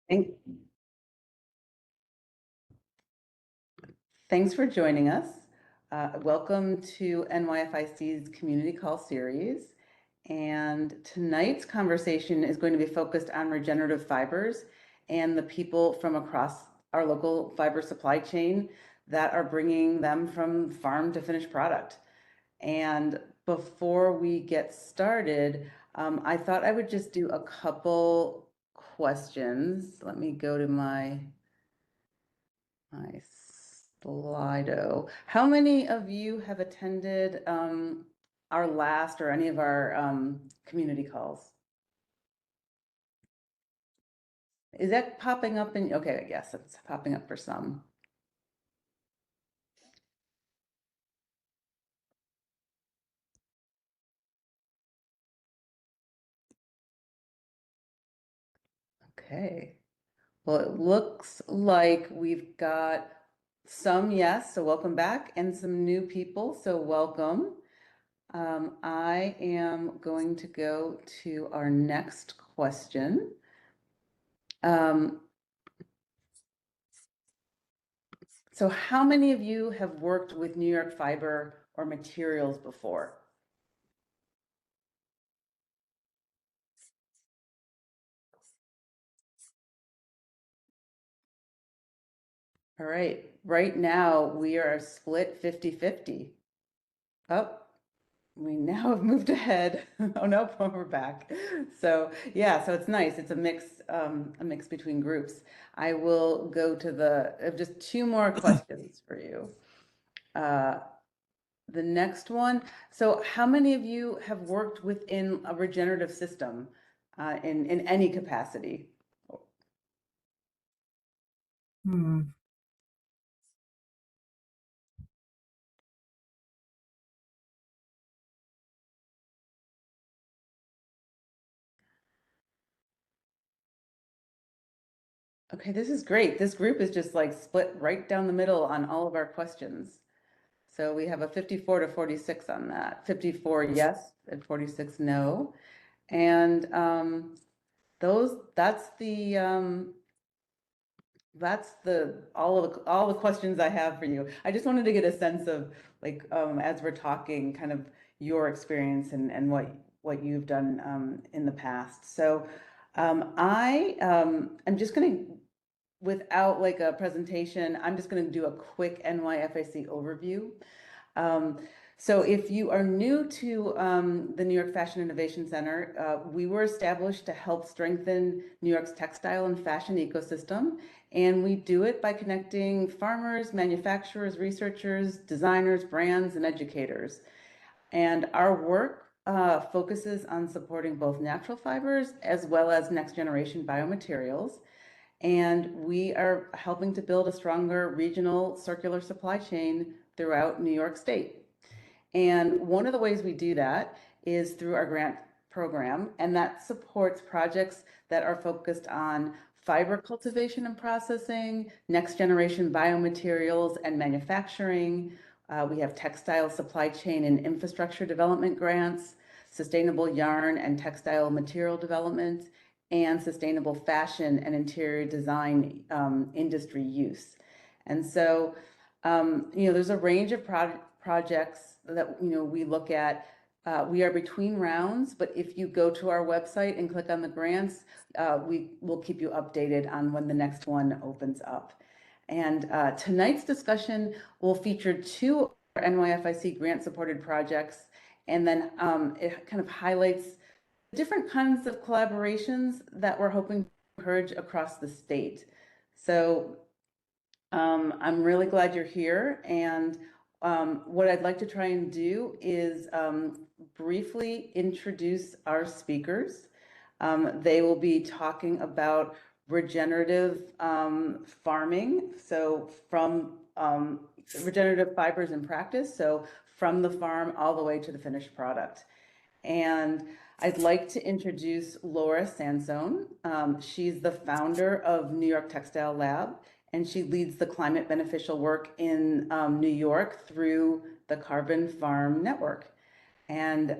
Thanks for joining us. Welcome to NYFIC's Community Call series. And tonight's conversation is going to be focused on regenerative fibers and the people from across our local fiber supply chain that are bringing them from farm to finished product. And before we get started, I thought I would just do a couple questions. Let me go to my Slido. How many of you have attended our last or any of our community calls? Is that popping up in, okay, yes, it's popping up for some. Okay. Well, it looks like we've got some yes, so welcome back, and some new people, so welcome. I am going to go to our next question. So how many of you have worked with New York fiber or materials before? All right, right now we are split 50-50. Oh, we now have moved ahead. Oh no, we're back. So yeah, so it's nice. It's a mix between groups. I will go to just two more questions for you. The next one. So how many of you have worked within a regenerative system in any capacity? Okay, this is great. This group is just like split right down the middle on all of our questions. So we have a 54-46 on that. 54 yes and 46 no. And that's all the questions I have for you. I just wanted to get a sense of like as we're talking, kind of your experience and what you've done in the past. So I'm just going to, without like a presentation, I'm just going to do a quick NYFIC overview. So if you are new to the New York Fashion Innovation Center, we were established to help strengthen New York's textile and fashion ecosystem. And we do it by connecting farmers, manufacturers, researchers, designers, brands, and educators. And our work focuses on supporting both natural fibers as well as next generation biomaterials. And we are helping to build a stronger regional circular supply chain throughout New York State. And one of the ways we do that is through our grant program, and that supports projects that are focused on fiber cultivation and processing, next generation biomaterials and manufacturing. We have textile supply chain and infrastructure development grants, sustainable yarn and textile material development, and sustainable fashion and interior design industry use. And so, there's a range of projects that, we look at. We are between rounds, but if you go to our website and click on the grants, we will keep you updated on when the next one opens up. And tonight's discussion will feature two NYFIC grant supported projects. And then it kind of highlights different kinds of collaborations that we're hoping to encourage across the state. So I'm really glad you're here. And what I'd like to try and do is briefly introduce our speakers. They will be talking about regenerative farming. So from regenerative fibers in practice. So from the farm all the way to the finished product. And I'd like to introduce Laura Sansone. She's the founder of New York Textile Lab, and she leads the climate beneficial work in New York through the Carbon Farm Network. And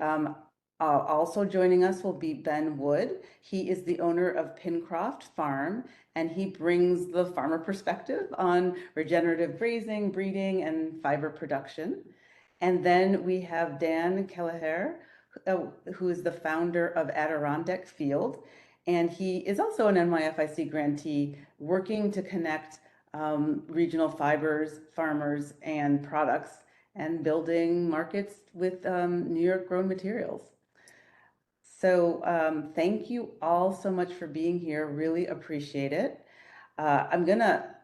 Also joining us will be Ben Wood. He is the owner of Pincroft Farm, and he brings the farmer perspective on regenerative grazing, breeding, and fiber production. And then we have Dan Kelleher, who is the founder of Adirondack Field, and he is also an NYFIC grantee working to connect regional fibers, farmers, and products, and building markets with New York grown materials. So thank you all so much for being here. Really appreciate it. I'm gonna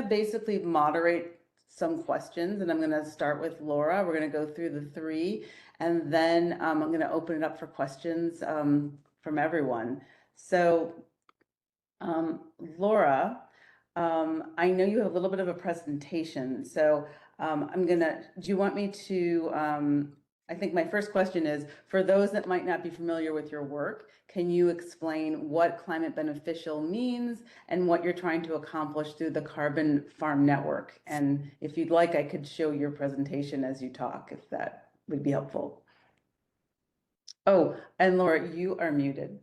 basically moderate some questions, and I'm gonna start with Laura. We're gonna go through the three, and then I'm gonna open it up for questions from everyone. So Laura, I know you have a little bit of a presentation, so do you want me to, I think my first question is, for those that might not be familiar with your work, can you explain what climate beneficial means and what you're trying to accomplish through the Carbon Farm Network? And if you'd like, I could show your presentation as you talk, if that would be helpful. Oh, and Laura, you are muted.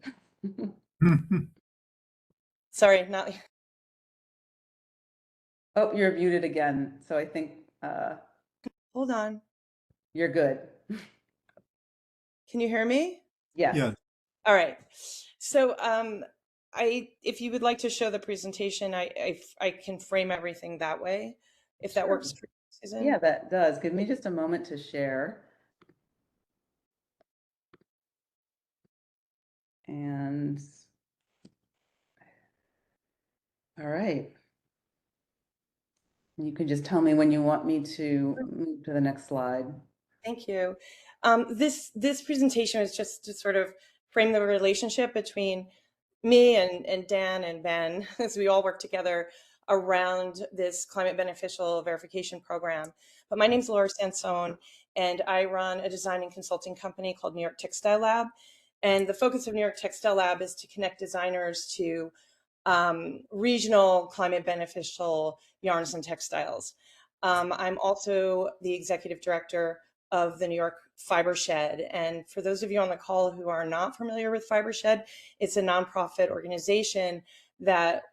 Sorry, not. Oh, you're muted again. So I think Hold on. you're good. Can you hear me? Yes. Yeah. All right. So if you would like to show the presentation, I can frame everything that way, if that Sure. works for you, Susan. Yeah, that does. Give me just a moment to share. And all right. You can just tell me when you want me to move to the next slide. Thank you. This presentation is just to sort of frame the relationship between me and Dan and Ben, as we all work together around this climate beneficial verification program. But my name's Laura Sansone, and I run a design and consulting company called New York Textile Lab. And the focus of New York Textile Lab is to connect designers to regional climate beneficial yarns and textiles. I'm also the executive director of the New York Fiber Shed. And for those of you on the call who are not familiar with Fiber Shed, it's a nonprofit organization that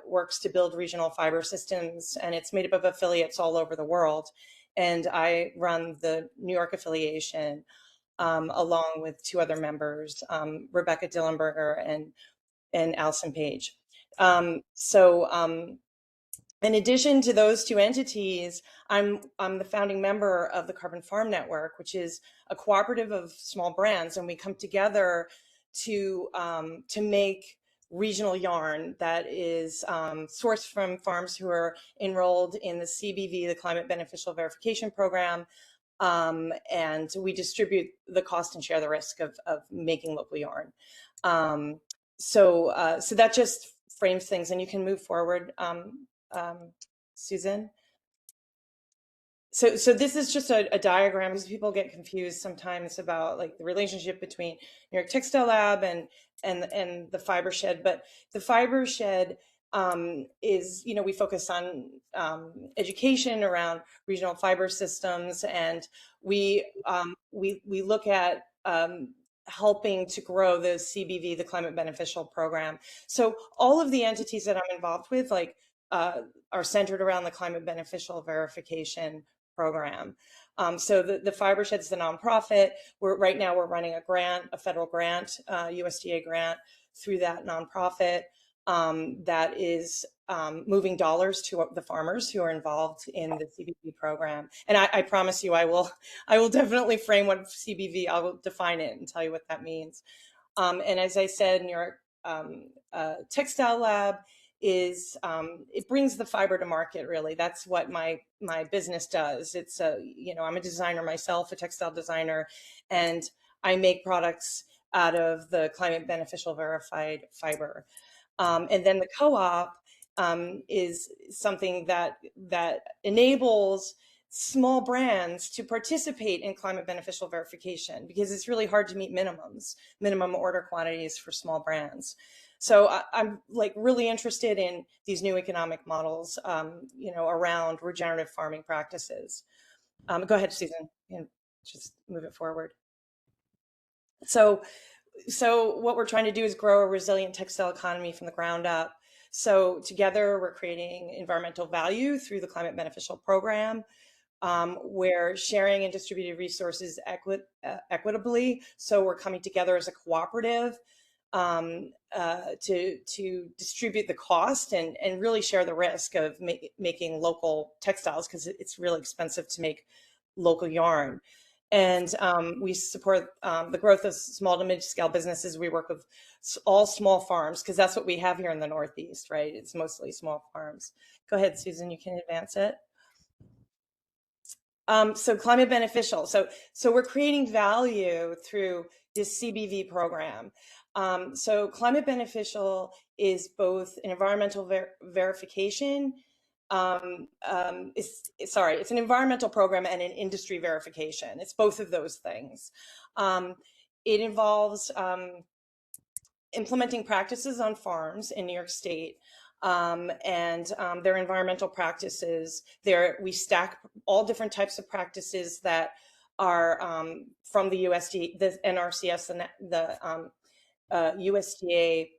works to build regional fiber systems, and it's made up of affiliates all over the world. And I run the New York affiliation along with two other members, Rebecca Dillenberger and Allison Page. In addition to those two entities, I'm the founding member of the Carbon Farm Network, which is a cooperative of small brands, and we come together to make regional yarn that is sourced from farms who are enrolled in the CBV, the Climate Beneficial Verification Program, and we distribute the cost and share the risk of making local yarn. So that just frames things, and you can move forward, Susan. So this is just a diagram, because people get confused sometimes about like the relationship between New York Textile Lab and the Fiber Shed. But the Fiber Shed is, we focus on education around regional fiber systems, and we look at helping to grow the CBV, the Climate Beneficial Program. So all of the entities that I'm involved with, like, are centered around the Climate Beneficial Verification Program. So the Fiber Shed is the nonprofit. Right now we're running a grant, a federal grant, USDA grant through that nonprofit that is moving dollars to the farmers who are involved in the CBV program. And I promise you, I will definitely frame what CBV. I will define it and tell you what that means. And as I said, New York Textile Lab is it brings the fiber to market. Really, that's what my business does. It's I'm a designer myself, a textile designer, and I make products out of the climate beneficial verified fiber. And then the co-op is something that enables small brands to participate in climate beneficial verification, because it's really hard to meet minimum order quantities for small brands. So I'm like really interested in these new economic models, around regenerative farming practices. Go ahead, Susan, and just move it forward. So what we're trying to do is grow a resilient textile economy from the ground up. So together we're creating environmental value through the climate beneficial program. We're sharing and distributed resources equitably. So we're coming together as a cooperative to distribute the cost and really share the risk of making local textiles, because it's really expensive to make local yarn. And we support the growth of small to mid-scale businesses. We work with all small farms, because that's what we have here in the Northeast, right? It's mostly small farms. Go ahead, Susan, you can advance it. So climate beneficial. So we're creating value through this CBV program. So climate beneficial is both an environmental verification. It's an environmental program and an industry verification. It's both of those things. It involves implementing practices on farms in New York State, and their environmental practices. We stack all different types of practices that are from the USD, the NRCS, and the USDA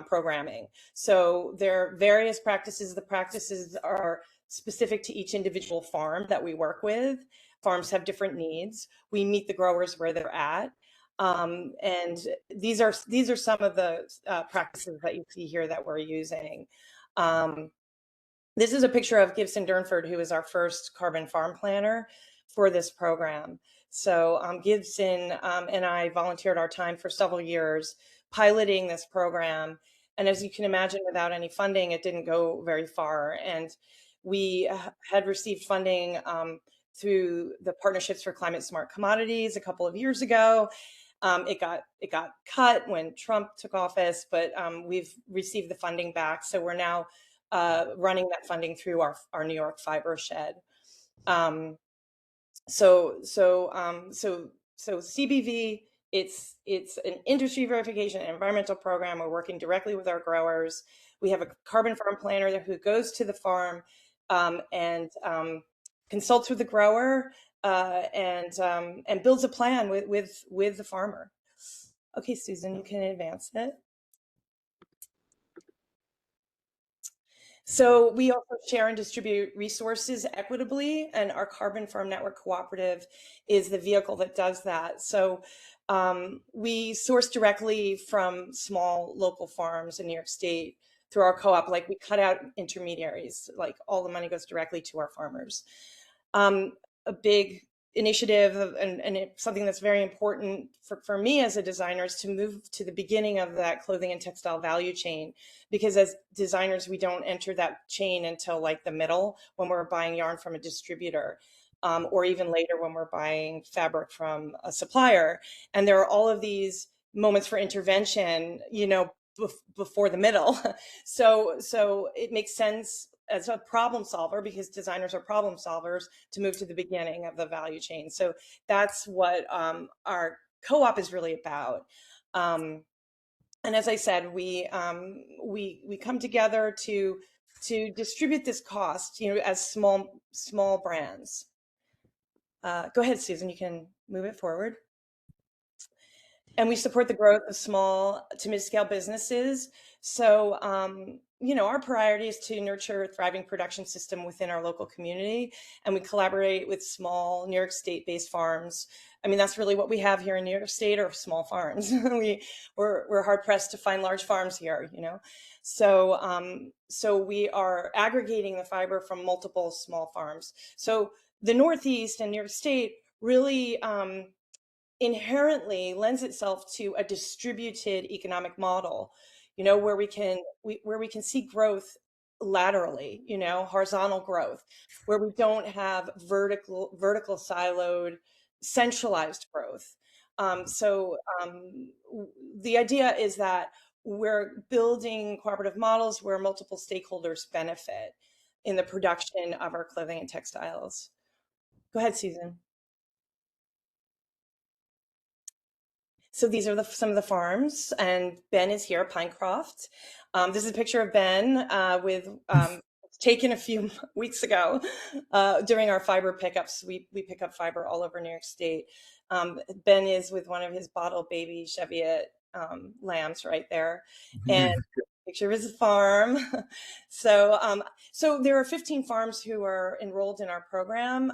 programming. So there are various practices. The practices are specific to each individual farm that we work with. Farms have different needs. We meet the growers where they're at. And these are some of the practices that you see here that we're using. This is a picture of Gibson Durnford, who is our first carbon farm planner for this program. So Gibson and I volunteered our time for several years piloting this program. And as you can imagine, without any funding, it didn't go very far. And we had received funding through the Partnerships for Climate Smart Commodities a couple of years ago. It got cut when Trump took office, but we've received the funding back. So we're now running that funding through our New York fiber shed. So CBV, it's an industry verification and environmental program. We're working directly with our growers. We have a carbon farm planner who goes to the farm and consults with the grower and builds a plan with the farmer. Okay, Susan, you can advance it. So we also share and distribute resources equitably, and our Carbon Farm Network Cooperative is the vehicle that does that. So we source directly from small local farms in New York State through our co-op. Like, we cut out intermediaries, like all the money goes directly to our farmers. A big initiative and something that's very important for me as a designer is to move to the beginning of that clothing and textile value chain, because as designers we don't enter that chain until like the middle, when we're buying yarn from a distributor, or even later when we're buying fabric from a supplier. And there are all of these moments for intervention, before the middle. So it makes sense as a problem solver, because designers are problem solvers, to move to the beginning of the value chain. So that's what our co-op is really about. And as I said, we come together to distribute this cost, as small brands. Go ahead, Susan, you can move it forward. And we support the growth of small to mid-scale businesses. So, our priority is to nurture a thriving production system within our local community, and we collaborate with small New York State-based farms. I mean, that's really what we have here in New York State, are small farms. We're hard pressed to find large farms here, So we are aggregating the fiber from multiple small farms. So the Northeast and New York State really inherently lends itself to a distributed economic model, where we can see growth laterally, horizontal growth, where we don't have vertical siloed centralized growth. The idea is that we're building cooperative models where multiple stakeholders benefit in the production of our clothing and textiles. Go ahead, Susan. So these are some of the farms, and Ben is here, Pinecroft. This is a picture of Ben taken a few weeks ago during our fiber pickups. We pick up fiber all over New York State. Ben is with one of his bottle baby Cheviot lambs right there, and picture of his farm. So, so there are 15 farms who are enrolled in our program.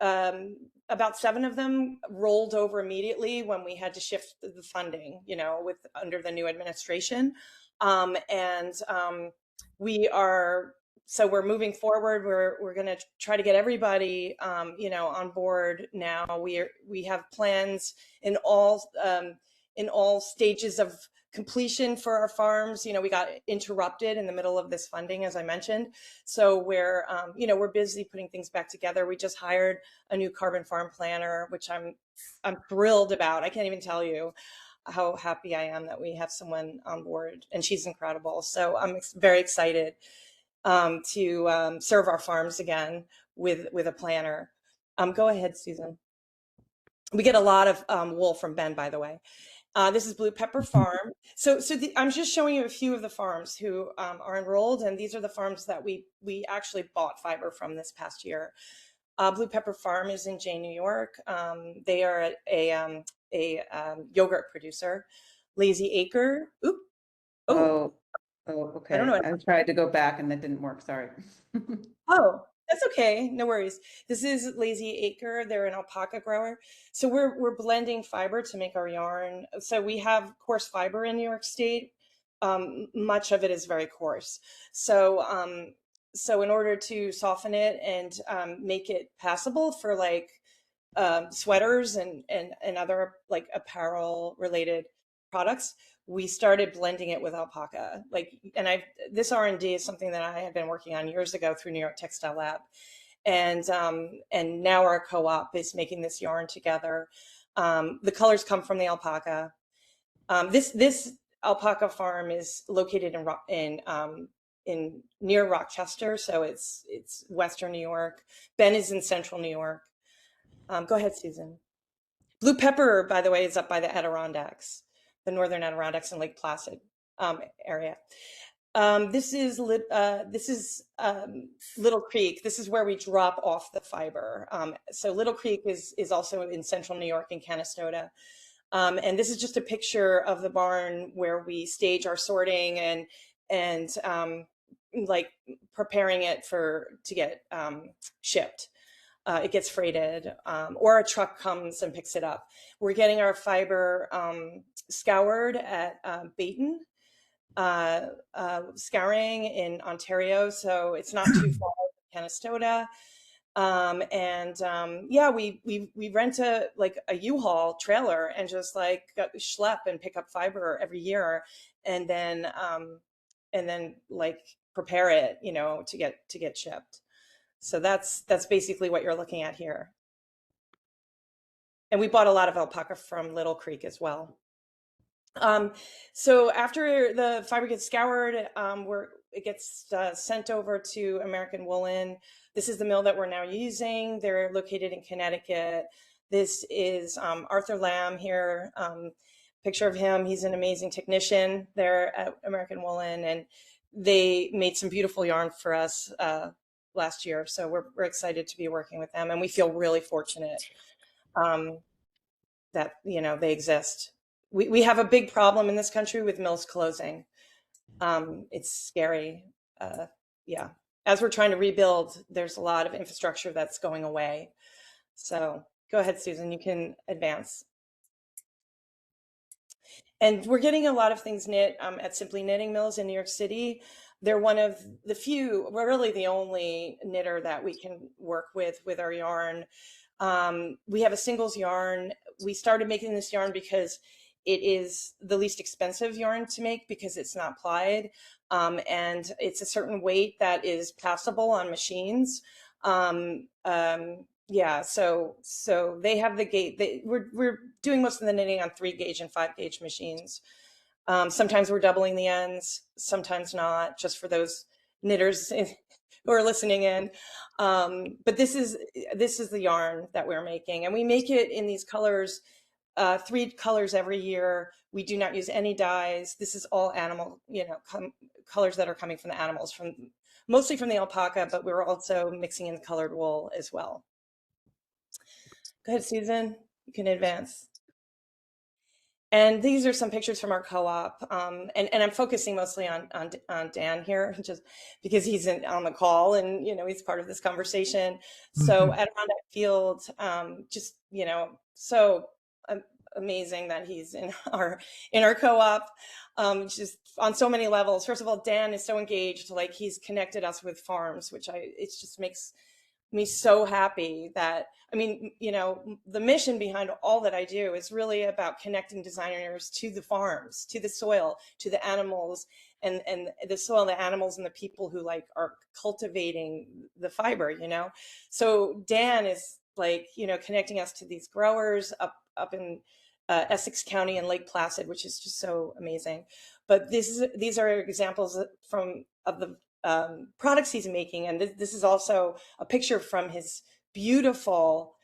Um, about 7 of them rolled over immediately when we had to shift the funding, you know, with under the new administration. And we are so we're moving forward. We're going to try to get everybody, you know, on board now. We have plans in all stages of completion for our farms. You know, we got interrupted in the middle of this funding, as I mentioned. So we're, you know, we're busy putting things back together. We just hired a new carbon farm planner, which I'm thrilled about. I can't even tell you how happy I am that we have someone on board, and she's incredible. So I'm very excited to serve our farms again with a planner. Go ahead, Susan. We get a lot of wool from Ben, by the way. This is Blue Pepper Farm. I'm just showing you a few of the farms who are enrolled, and these are the farms that we actually bought fiber from this past year. Blue Pepper Farm is in Jane, New York. They are a yogurt producer. Lazy Acre. Oop. Oh, Oh, I don't okay. know. I tried to go back and that didn't work. Sorry. Oh, that's okay. No worries. This is Lazy Acre. They're an alpaca grower. So we're blending fiber to make our yarn. So we have coarse fiber in New York State. Much of it is very coarse. So in order to soften it and make it passable for like sweaters and other like apparel related products, we started blending it with alpaca. Like, and this R&D is something that I had been working on years ago through New York Textile Lab, and now our co-op is making this yarn together. The colors come from the alpaca. This alpaca farm is located in near Rochester, so it's Western New York. Ben is in Central New York. Go ahead, Susan. Blue pepper, by the way, is up by the Adirondacks, the northern Adirondacks and Lake Placid area. This is Little Creek. This is where we drop off the fiber. So Little Creek is also in Central New York in Canastota. And this is just a picture of the barn where we stage our sorting and like preparing it to get shipped. It gets freighted, or a truck comes and picks it up. We're getting our fiber scoured at Bayton Scouring in Ontario, so it's not too far from Canastota. Yeah, we rent a U-Haul trailer and just like schlep and pick up fiber every year, and then like prepare it, you know, to get shipped. So that's basically what you're looking at here. And we bought a lot of alpaca from Little Creek as well. So after the fiber gets scoured, it gets sent over to American Woolen. This is the mill that we're now using. They're located in Connecticut. This is Arthur Lamb here. Picture of him. He's an amazing technician there at American Woolen, and they made some beautiful yarn for us last year. So we're excited to be working with them, and we feel really fortunate that, you know, they exist. We have a big problem in this country with mills closing. It's scary. Yeah. As we're trying to rebuild, there's a lot of infrastructure that's going away. So go ahead, Susan, you can advance. And we're getting a lot of things knit at Simply Knitting Mills in New York City. They're one of the few, we're really the only knitter that we can work with our yarn. We have a singles yarn. We started making this yarn because it is the least expensive yarn to make because it's not plied. And it's a certain weight that is passable on machines. Yeah, so they have the gauge. We're doing most of the knitting on 3-gauge and 5-gauge machines. Sometimes we're doubling the ends, sometimes not, just for those knitters who are listening in. But this is the yarn that we're making, and we make it in these colors, 3 colors every year. We do not use any dyes. This is all animal, you know, colors that are coming from the animals, mostly from the alpaca, but we're also mixing in colored wool as well. Go ahead, Susan. You can advance. And these are some pictures from our co-op. And I'm focusing mostly on Dan here, just because he's on the call and, he's part of this conversation. So at Adirondack Field, just, so amazing that he's in our co-op, just on so many levels. First of all, Dan is so engaged, like he's connected us with farms, which it just makes me so happy that, the mission behind all that I do is really about connecting designers to the farms, to the soil, to the animals, and the soil, the animals, and the people who are cultivating the fiber, So Dan is connecting us to these growers up in Essex County and Lake Placid, which is just so amazing. But these are examples of the products he's making, and this is also a picture from his beautiful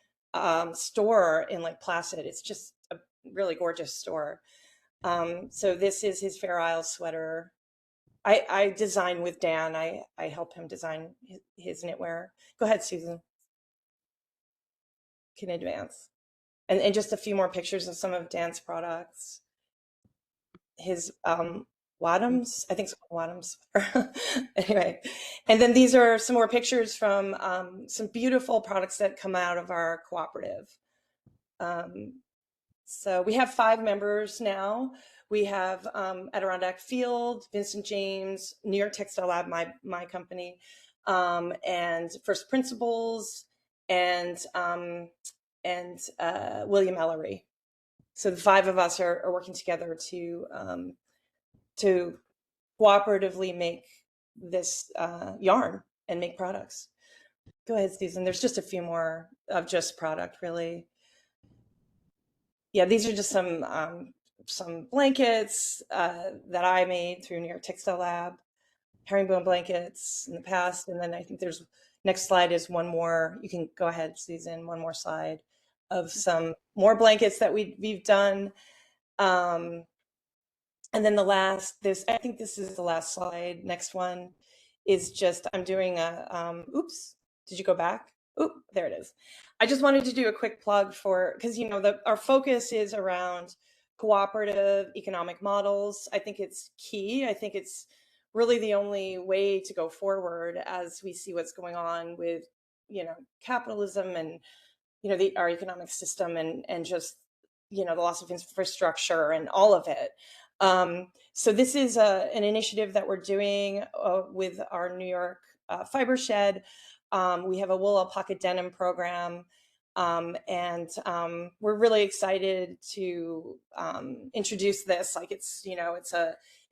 store in Lake Placid. It's just a really gorgeous store. So this is his Fair Isle sweater. I design with Dan. I help him design his knitwear. Go ahead, Susan. Can advance. And just a few more pictures of some of Dan's products. His Wadhams, I think it's called Wadhams. Anyway, and then these are some more pictures from some beautiful products that come out of our cooperative. So we have 5 members now. We have Adirondack Field, Vincent James, New York Textile Lab, my company, and First Principles, and William Ellery. So the 5 of us are working together to cooperatively make this yarn and make products. Go ahead, Susan. There's just a few more of just product, really. Yeah, these are just some blankets that I made through New York Textile Lab, herringbone blankets in the past. And then I think there's, next slide is one more. You can go ahead, Susan, one more slide of some more blankets that we've done. And then I think this is the last slide. Next one is just, I'm doing oops, did you go back? Oop, there it is. I just wanted to do a quick plug because, our focus is around cooperative economic models. I think it's key. I think it's really the only way to go forward as we see what's going on with, capitalism and, our economic system and just, the loss of infrastructure and all of it. So this is an initiative that we're doing with our New York fiber shed. We have a wool alpaca denim program, and we're really excited to introduce this.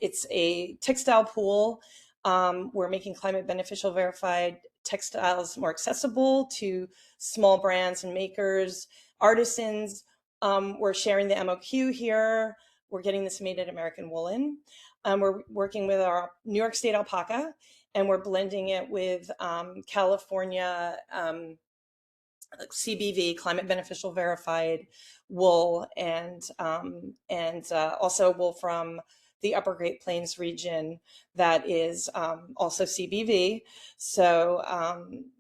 It's a textile pool. We're making climate beneficial verified textiles more accessible to small brands and makers, artisans. We're sharing the MOQ here. We're getting this made at American Woolen. We're working with our New York State alpaca, and we're blending it with California CBV, climate beneficial verified wool, and also wool from the Upper Great Plains region that is also CBV. So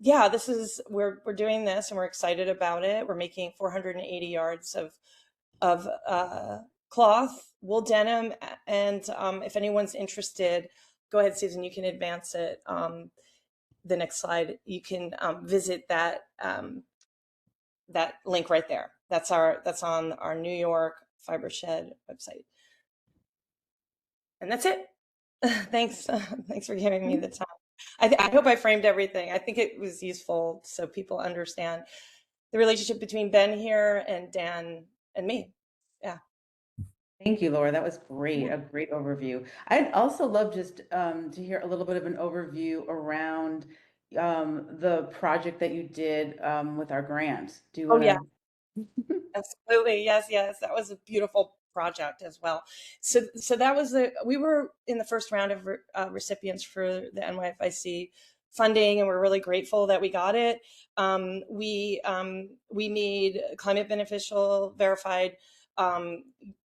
yeah, we're doing this and we're excited about it. We're making 480 yards of cloth, wool denim, and if anyone's interested, go ahead, Susan, you can advance it. The next slide, you can visit that that link right there. That's on our New York Fiber Shed website. And that's it. Thanks for giving me the time. I hope I framed everything. I think it was useful so people understand the relationship between Ben here and Dan and me. Yeah. Thank you, Laura. That was great. A great overview. I'd also love just to hear a little bit of an overview around the project that you did with our grant. Do you want to? Absolutely. Yes. That was a beautiful project as well. So that was we were in the first round of recipients for the NYFIC funding, and we're really grateful that we got it. We made climate beneficial verified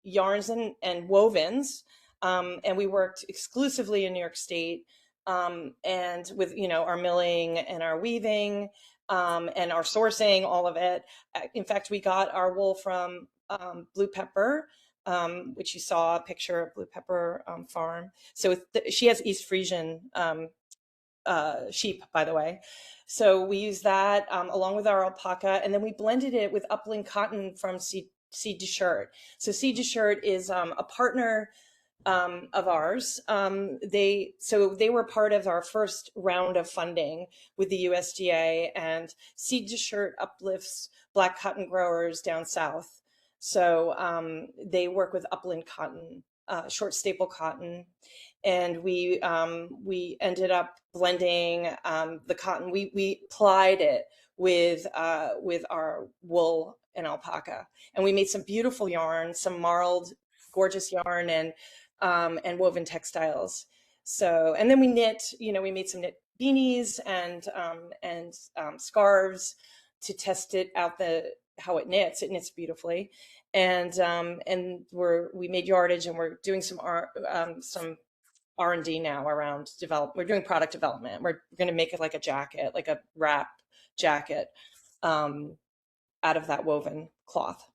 yarns and wovens, and we worked exclusively in New York State, and with our milling and our weaving. and our sourcing, all of it. In fact, we got our wool from Blue Pepper, which you saw a picture of Blue Pepper farm. So she has East Frisian sheep, by the way. So we use that along with our alpaca, and then we blended it with upland cotton from Seed to Shirt. So Seed to Shirt is a partner of ours. They were part of our first round of funding with the USDA, and Seed to Shirt uplifts Black cotton growers down south. So they work with upland cotton, short staple cotton, and we ended up blending the cotton. We plied it with our wool and alpaca, and we made some beautiful yarn, some marled, gorgeous yarn, and woven textiles. So, and then we knit. We made some knit beanies and scarves to test it out, how it knits. It knits beautifully, and we made yardage, and we're doing some R&D now around we're doing product development. We're going to make it like a jacket, like a wrap jacket, out of that woven cloth.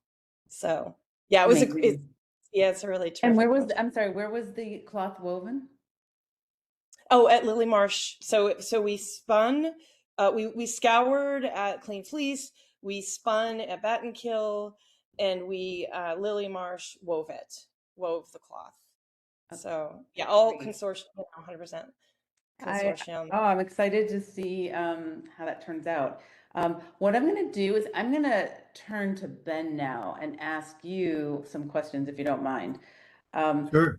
So yeah, it's a really terrific. And where was project. I'm sorry, where was the cloth woven? Oh, at Lily Marsh. So we spun, we scoured at Clean Fleece, we spun at Battenkill, and we Lily Marsh wove the cloth. So yeah, all Great. consortium, 100% consortium. I'm excited to see how that turns out. What I'm going to do is I'm going to turn to Ben now and ask you some questions, if you don't mind. Sure.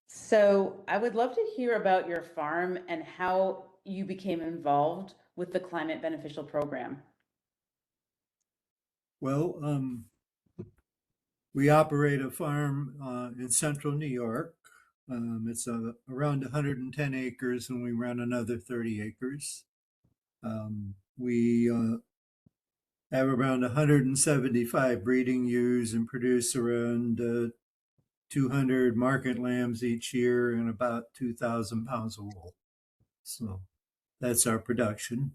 So I would love to hear about your farm and how you became involved with the Climate Beneficial Program. Well, we operate a farm in central New York. It's around 110 acres, and we run another 30 acres. We have around 175 breeding ewes and produce around 200 market lambs each year and about 2,000 pounds of wool. So that's our production.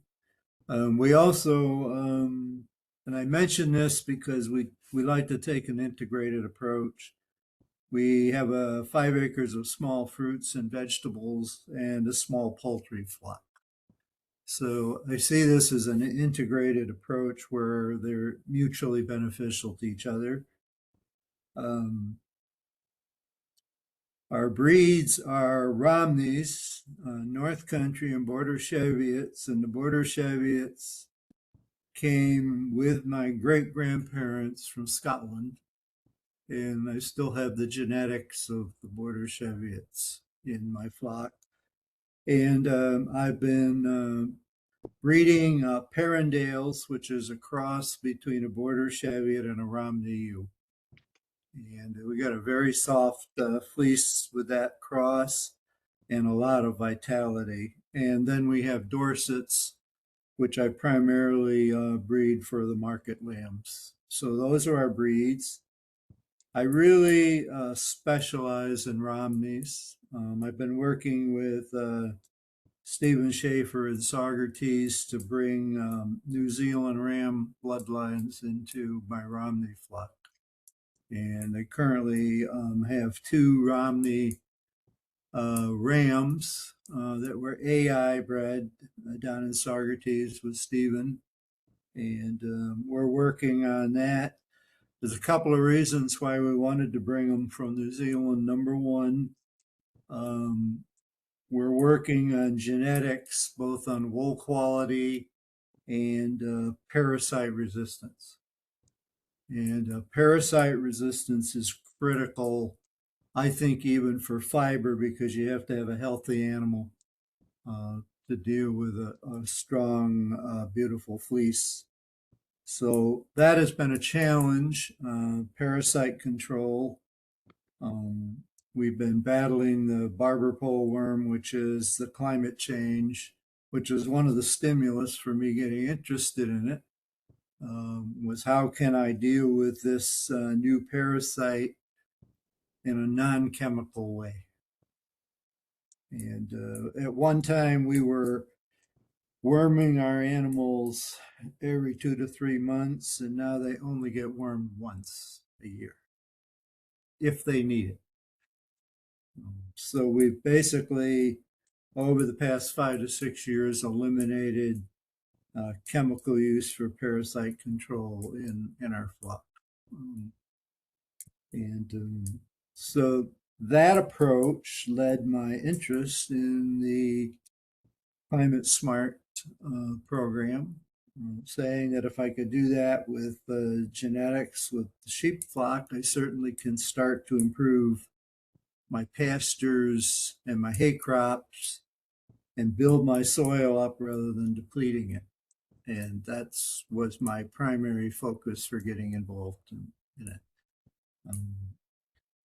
We also, and I mention this because we like to take an integrated approach. We have 5 acres of small fruits and vegetables and a small poultry flock. So I see this as an integrated approach where they're mutually beneficial to each other. Our breeds are Romneys, North Country, and Border Cheviots. And the Border Cheviots came with my great-grandparents from Scotland. And I still have the genetics of the Border Cheviots in my flock. And I've been breeding Perendales, which is a cross between a Border Cheviot and a Romney ewe. And we got a very soft fleece with that cross and a lot of vitality. And then we have Dorsets, which I primarily breed for the market lambs. So those are our breeds. I really specialize in Romneys. I've been working with Stephen Schaefer and Saugerties to bring New Zealand Ram bloodlines into my Romney flock. And I currently have 2 Romney rams that were AI bred down in Saugerties with Stephen. And we're working on that. There's a couple of reasons why we wanted to bring them from New Zealand. Number one, we're working on genetics, both on wool quality and parasite resistance. And parasite resistance is critical, I think, even for fiber, because you have to have a healthy animal to deal with a strong, beautiful fleece. So that has been a challenge, parasite control. We've been battling the barber pole worm, which is the climate change, which is one of the stimulus for me getting interested in it, was how can I deal with this new parasite in a non-chemical way. And at one time we were worming our animals every 2 to 3 months, and now they only get wormed once a year if they need it. So we've basically, over the past 5 to 6 years, eliminated chemical use for parasite control in our flock. So that approach led my interest in the Climate Smart program, saying that if I could do that with genetics with the sheep flock, I certainly can start to improve my pastures and my hay crops and build my soil up rather than depleting it. And that's was my primary focus for getting involved in it.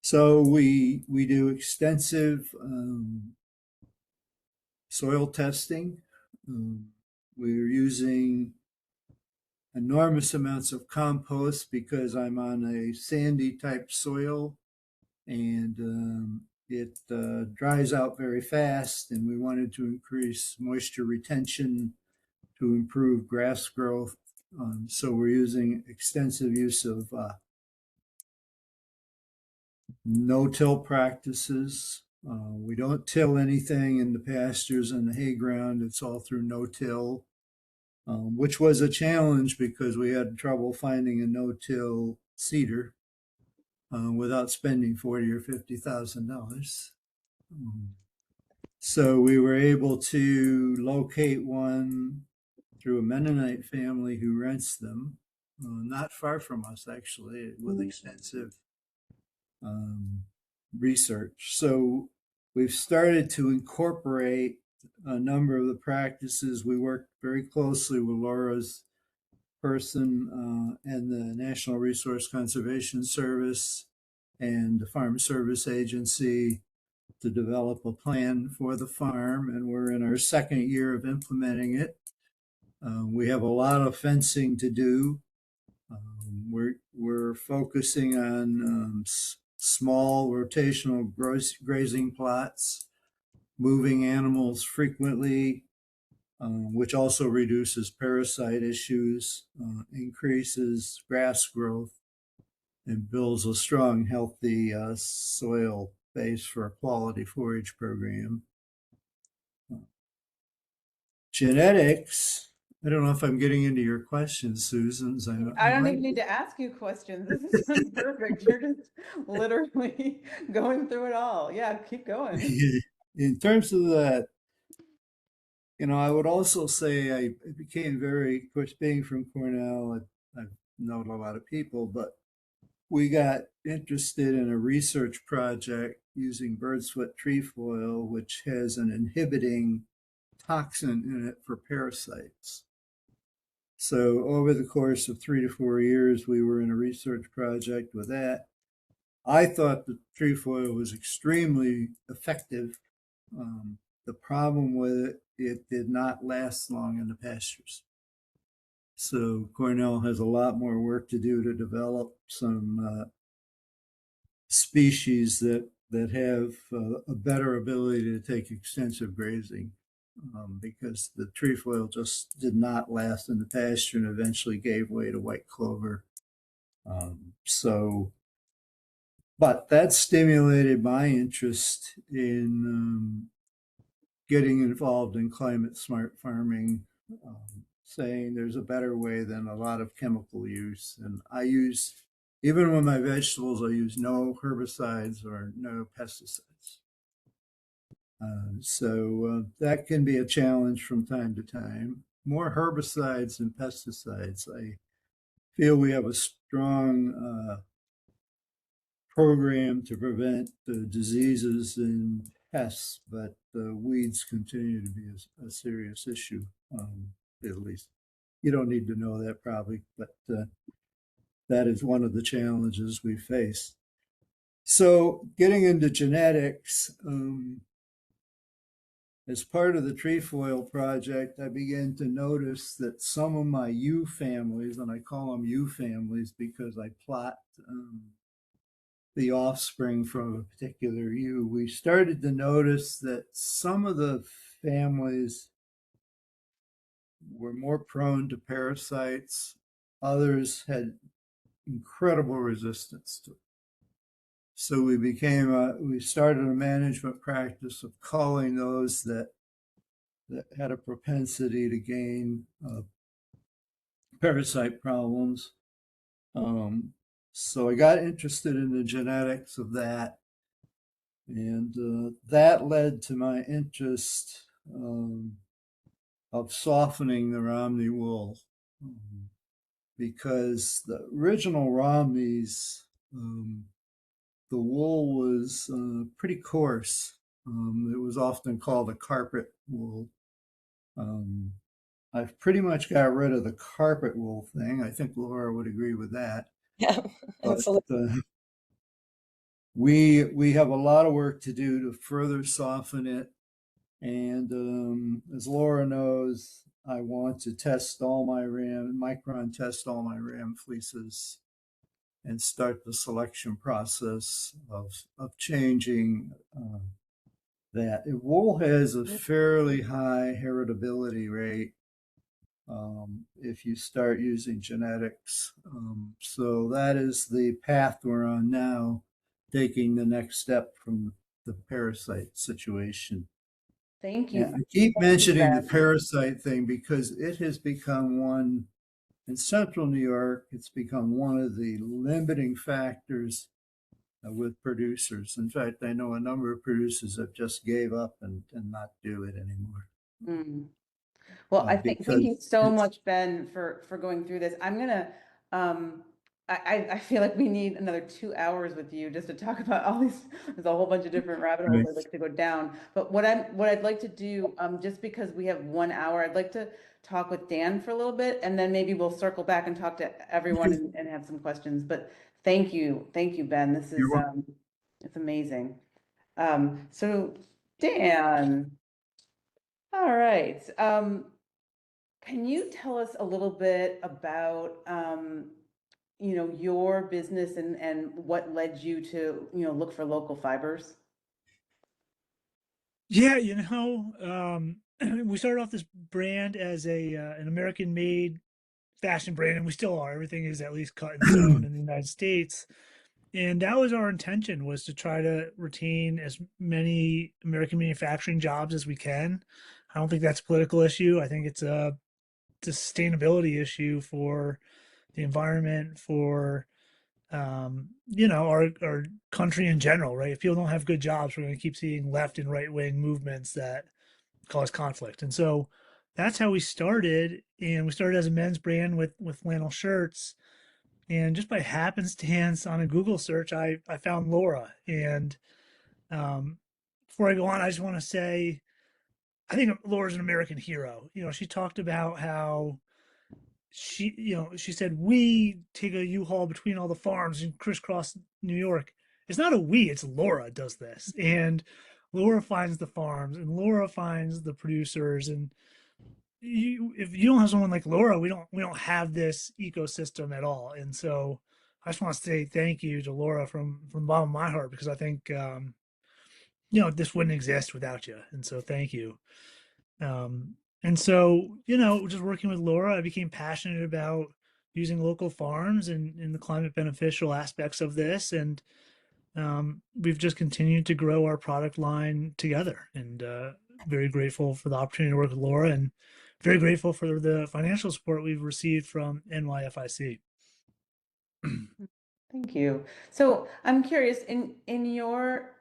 So we do extensive soil testing. We're using enormous amounts of compost because I'm on a sandy type soil, and it dries out very fast, and we wanted to increase moisture retention to improve grass growth. So we're using extensive use of no-till practices. We don't till anything in the pastures and the hay ground. It's all through no-till, which was a challenge because we had trouble finding a no-till seeder without spending $40,000 or $50,000. So we were able to locate one through a Mennonite family who rents them, not far from us actually, with extensive research. So we've started to incorporate a number of the practices. We work very closely with Laura's person and the National Resource Conservation Service and the Farm Service Agency to develop a plan for the farm, and we're in our second year of implementing it. We have a lot of fencing to do. We're focusing on small rotational grazing plots, moving animals frequently, which also reduces parasite issues, increases grass growth, and builds a strong, healthy soil base for a quality forage program. Genetics, I don't know if I'm getting into your questions, Susan. I don't even need to ask you questions. This is perfect. You're just literally going through it all. Yeah, keep going. In terms of that, I would also say I became very, of course, being from Cornell, I've known a lot of people, but we got interested in a research project using bird sweat trefoil, which has an inhibiting toxin in it for parasites. So over the course of 3 to 4 years, we were in a research project with that. I thought the trefoil was extremely effective. The problem with it, it did not last long in the pastures. So Cornell has a lot more work to do to develop some species that have a better ability to take extensive grazing, because the trefoil just did not last in the pasture and eventually gave way to white clover. But that stimulated my interest in getting involved in climate smart farming, saying there's a better way than a lot of chemical use. And even with my vegetables, I use no herbicides or no pesticides. So that can be a challenge from time to time. More herbicides than pesticides. I feel we have a strong program to prevent diseases and pests, but weeds continue to be a serious issue, at least. You don't need to know that probably, but that is one of the challenges we face. So getting into genetics, as part of the trefoil project, I began to notice that some of my ewe families, and I call them ewe families because I plot the offspring from a particular ewe, we started to notice that some of the families were more prone to parasites. Others had incredible resistance to it. So we started a management practice of culling those that had a propensity to gain parasite problems. So I got interested in the genetics of that, and that led to my interest of softening the Romney wool, because the original Romneys, the wool was pretty coarse. It was often called a carpet wool. I've pretty much got rid of the carpet wool thing. I think Laura would agree with that. Yeah, But absolutely. we have a lot of work to do to further soften it. And as Laura knows, I want to test all my micron test all my ram fleeces and start the selection process of changing that. Wool has a fairly high heritability rate if you start using genetics. So that is the path we're on now, taking the next step from the parasite situation. Thank you. And I keep Thank you, mentioning the Ben. parasite thing because it has become one, in central New York, it's become one of the limiting factors with producers. In fact, I know a number of producers that just gave up and not do it anymore Mm. Well, thank because you so it's much, Ben, for going through this. I'm gonna, um, I feel like we need another 2 hours with you just to talk about all these. There's a whole bunch of different rabbit holes right. I'd like to go down. But what I'd like to do, just because we have 1 hour, I'd like to talk with Dan for a little bit, and then maybe we'll circle back and talk to everyone and have some questions. But thank you, Ben. This You're is it's amazing. So Dan, all right. Can you tell us a little bit about, your business and what led you to, look for local fibers? Yeah, we started off this brand as an American-made fashion brand, and we still are. Everything is at least cut and sewn in the United States, and that was our intention, was to try to retain as many American manufacturing jobs as we can. I don't think that's a political issue. I think it's a sustainability issue for the environment, for our country in general, right? If people don't have good jobs, we're going to keep seeing left and right wing movements that cause conflict. And so that's how we started. And we started as a men's brand with flannel shirts. And just by happenstance on a Google search, I found Laura. And um, before I go on, I just want to say I think Laura's an American hero. She talked about how she said, we take a U-Haul between all the farms and crisscross New York. It's not a we, it's Laura does this. And Laura finds the farms and Laura finds the producers. And if you don't have someone like Laura, we don't have this ecosystem at all. And so I just want to say thank you to Laura from the bottom of my heart, because I think this wouldn't exist without you. And so thank you. And so, just working with Laura, I became passionate about using local farms and the climate beneficial aspects of this. And we've just continued to grow our product line together. And very grateful for the opportunity to work with Laura, and very grateful for the financial support we've received from NYFIC. Thank you. So I'm curious, in your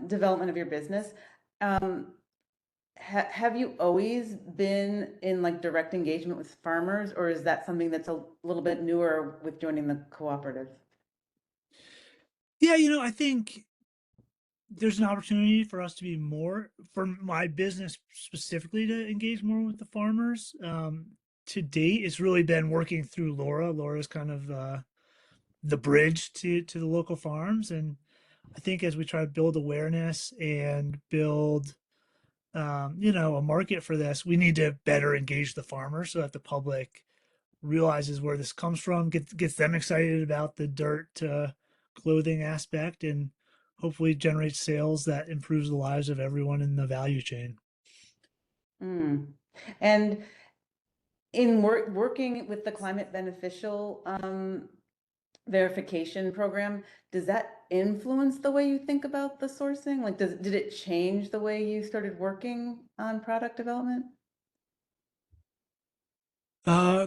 development of your business, um, have you always been in like direct engagement with farmers, or is that something that's a little bit newer with joining the cooperative? Yeah, I think there's an opportunity for us to be more, for my business specifically, to engage more with the farmers. To date, it's really been working through Laura. Laura's kind of the bridge to the local farms, and I think as we try to build awareness and build, a market for this, we need to better engage the farmers so that the public realizes where this comes from, gets them excited about the dirt to clothing aspect, and hopefully generates sales that improves the lives of everyone in the value chain. Mm. And in working with the climate beneficial verification program, does that influence the way you think about the sourcing? Like, did it change the way you started working on product development?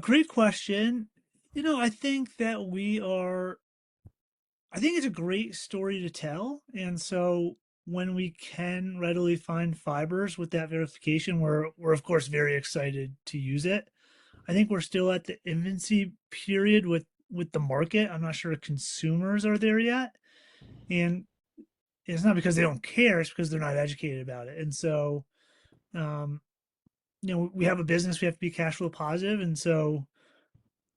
Great question. I think it's a great story to tell. And so when we can readily find fibers with that verification, we're of course very excited to use it. I think we're still at the infancy period with the market. I'm not sure consumers are there yet. And it's not because they don't care, it's because they're not educated about it. And so um, we have a business, we have to be cash flow positive, and so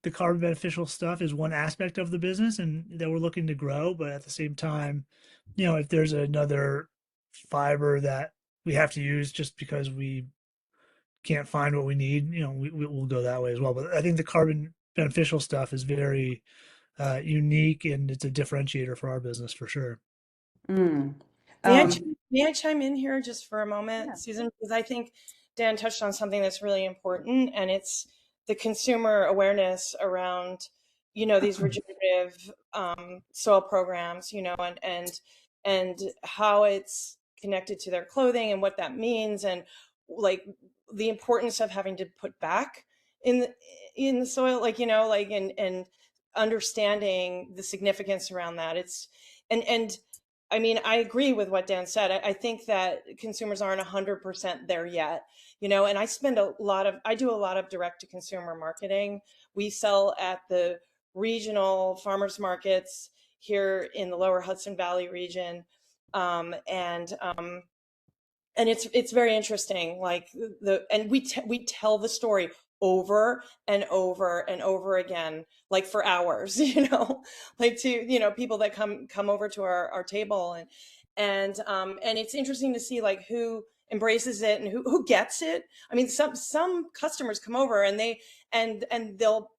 the carbon beneficial stuff is one aspect of the business and that we're looking to grow. But at the same time, if there's another fiber that we have to use just because we can't find what we need, we'll go that way as well. But I think the carbon beneficial stuff is very unique, and it's a differentiator for our business for sure. Mm. May I, Um, may I chime in here just for a yeah. moment, Susan? Because I think Dan touched on something that's really important, and it's the consumer awareness around, these regenerative soil programs, and how it's connected to their clothing and what that means, and like the importance of having to put back in the soil, and understanding the significance around that. And I mean, I agree with what Dan said. I think that consumers aren't 100% there yet, and I do a lot of direct to consumer marketing. We sell at the regional farmers markets here in the lower Hudson Valley region. And it's very interesting. We tell the story over and over and over again, like for hours, like to people that come over to our table, and it's interesting to see like who embraces it and who gets it. I mean, some customers come over and they'll